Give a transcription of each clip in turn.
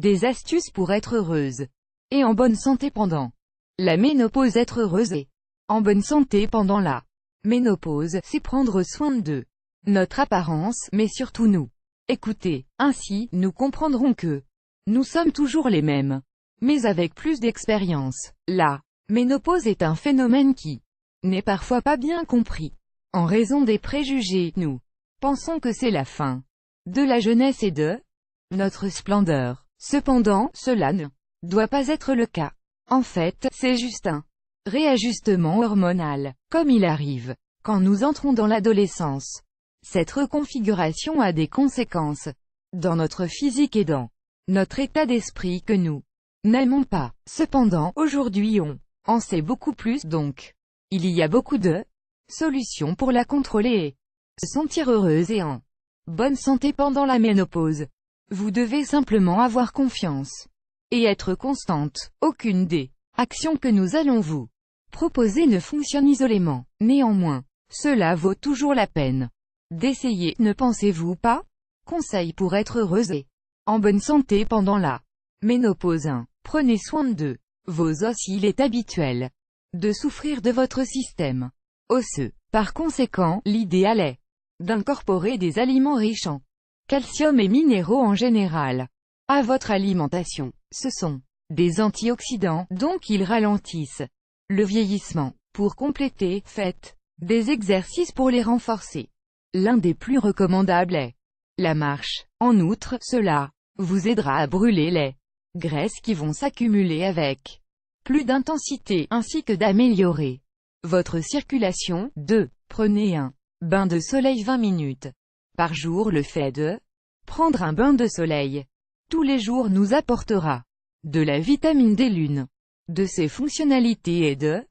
Des astuces pour être heureuse et en bonne santé pendant la ménopause. Être heureuse et en bonne santé pendant la ménopause, c'est prendre soin de notre apparence, mais surtout nous écouter. Ainsi, nous comprendrons que nous sommes toujours les mêmes, mais avec plus d'expérience. La ménopause est un phénomène qui n'est parfois pas bien compris. En raison des préjugés, nous pensons que c'est la fin de la jeunesse et de notre splendeur. Cependant, cela ne doit pas être le cas. En fait, c'est juste un réajustement hormonal, comme il arrive quand nous entrons dans l'adolescence. Cette reconfiguration a des conséquences dans notre physique et dans notre état d'esprit que nous n'aimons pas. Cependant, aujourd'hui on en sait beaucoup plus, donc il y a beaucoup de solutions pour la contrôler et se sentir heureuse et en bonne santé pendant la ménopause. Vous devez simplement avoir confiance et être constante. Aucune des actions que nous allons vous proposer ne fonctionne isolément. Néanmoins, cela vaut toujours la peine d'essayer, ne pensez-vous pas? Conseil pour être heureuse et en bonne santé pendant la ménopause. 1. Prenez soin de vos os. Il est habituel de souffrir de votre système osseux. Par conséquent, l'idéal est d'incorporer des aliments riches en calcium et minéraux en général à votre alimentation. Ce sont des antioxydants, donc ils ralentissent le vieillissement. Pour compléter, faites des exercices pour les renforcer. L'un des plus recommandables est la marche. En outre, cela vous aidera à brûler les graisses qui vont s'accumuler avec plus d'intensité, ainsi que d'améliorer votre circulation. 2. Prenez un bain de soleil 20 minutes par jour. Le fait de prendre un bain de soleil tous les jours nous apportera de la vitamine D. L'une de ses fonctionnalités est de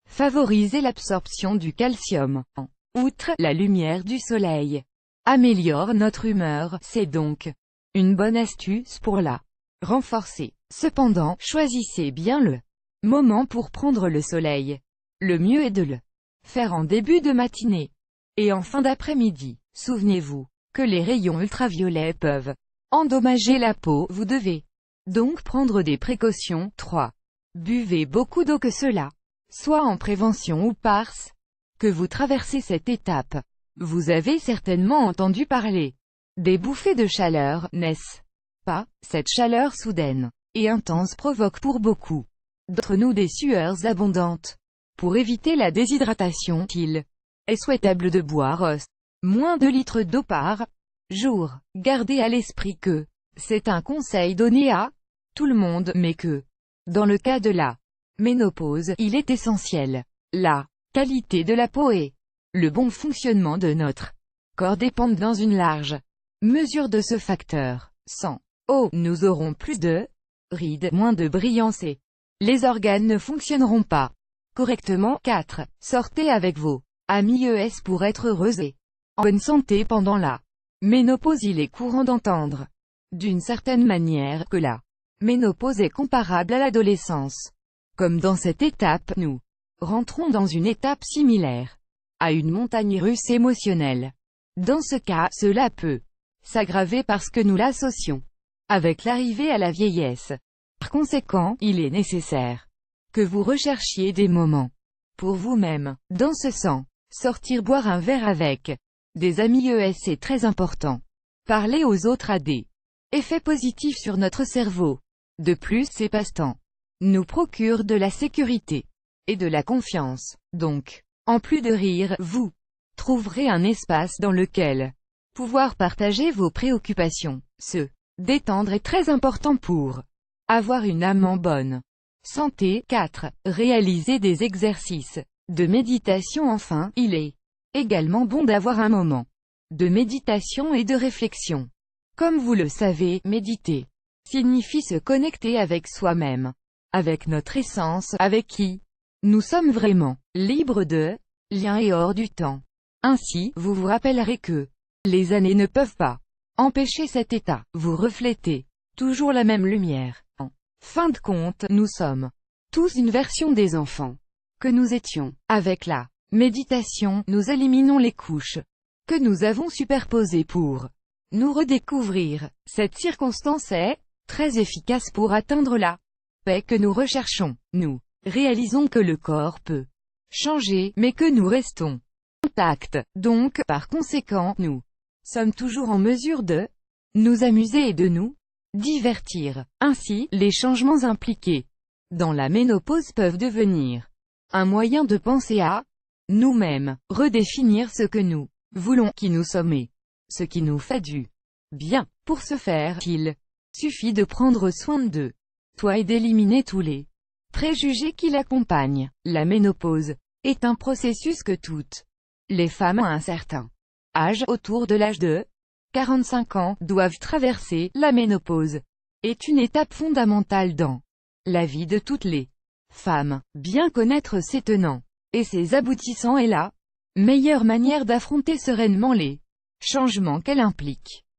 favoriser l'absorption du calcium. En outre, la lumière du soleil améliore notre humeur, c'est donc une bonne astuce pour la renforcer. Cependant, choisissez bien le moment pour prendre le soleil. Le mieux est de le faire en début de matinée et en fin d'après-midi. Souvenez-vous que les rayons ultraviolets peuvent endommager la peau. Vous devez donc prendre des précautions. 3. Buvez beaucoup d'eau, que cela soit en prévention ou parce que vous traversez cette étape. Vous avez certainement entendu parler des bouffées de chaleur, n'est-ce pas? Cette chaleur soudaine et intense provoque pour beaucoup d'entre nous des sueurs abondantes. Pour éviter la déshydratation, il est souhaitable de boire moins de litres d'eau par jour. Gardez à l'esprit que c'est un conseil donné à tout le monde, mais que dans le cas de la ménopause, il est essentiel. La qualité de la peau et le bon fonctionnement de notre corps dépendent dans une large mesure de ce facteur. Sans eau, nous aurons plus de rides, moins de brillance et les organes ne fonctionneront pas correctement. 4. Sortez avec vos amis pour être heureuse et en bonne santé pendant la ménopause. Il est courant d'entendre, d'une certaine manière, que la ménopause est comparable à l'adolescence. Comme dans cette étape, nous rentrons dans une étape similaire à une montagne russe émotionnelle. Dans ce cas, cela peut s'aggraver parce que nous l'associons avec l'arrivée à la vieillesse. Par conséquent, il est nécessaire que vous recherchiez des moments pour vous-même. Dans ce sens, sortir boire un verre avec des amis est très important. Parler aux autres a des effets positifs sur notre cerveau. De plus, ces passe-temps nous procurent de la sécurité et de la confiance. Donc, en plus de rire, vous trouverez un espace dans lequel pouvoir partager vos préoccupations. Se détendre est très important pour avoir une âme en bonne santé. 4. Réaliser des exercices de méditation. Enfin, il est également bon d'avoir un moment de méditation et de réflexion. Comme vous le savez, méditer signifie se connecter avec soi-même, avec notre essence, avec qui nous sommes vraiment, libres de liens et hors du temps. Ainsi, vous vous rappellerez que les années ne peuvent pas empêcher cet état. Vous reflétez toujours la même lumière. En fin de compte, nous sommes tous une version des enfants que nous étions. Avec la méditation, nous éliminons les couches que nous avons superposées pour nous redécouvrir. Cette circonstance est très efficace pour atteindre la paix que nous recherchons. Nous réalisons que le corps peut changer, mais que nous restons intacts. Donc, par conséquent, nous sommes toujours en mesure de nous amuser et de nous divertir. Ainsi, les changements impliqués dans la ménopause peuvent devenir un moyen de penser à nous-mêmes, redéfinir ce que nous voulons, qui nous sommes et ce qui nous fait du bien. Pour ce faire, il suffit de prendre soin de soi et d'éliminer tous les préjugés qui l'accompagnent. La ménopause est un processus que toutes les femmes à un certain âge, autour de l'âge de 45 ans, doivent traverser. La ménopause est une étape fondamentale dans la vie de toutes les femmes. Bien connaître ses tenants et ses aboutissants est la meilleure manière d'affronter sereinement les changements qu'elle implique.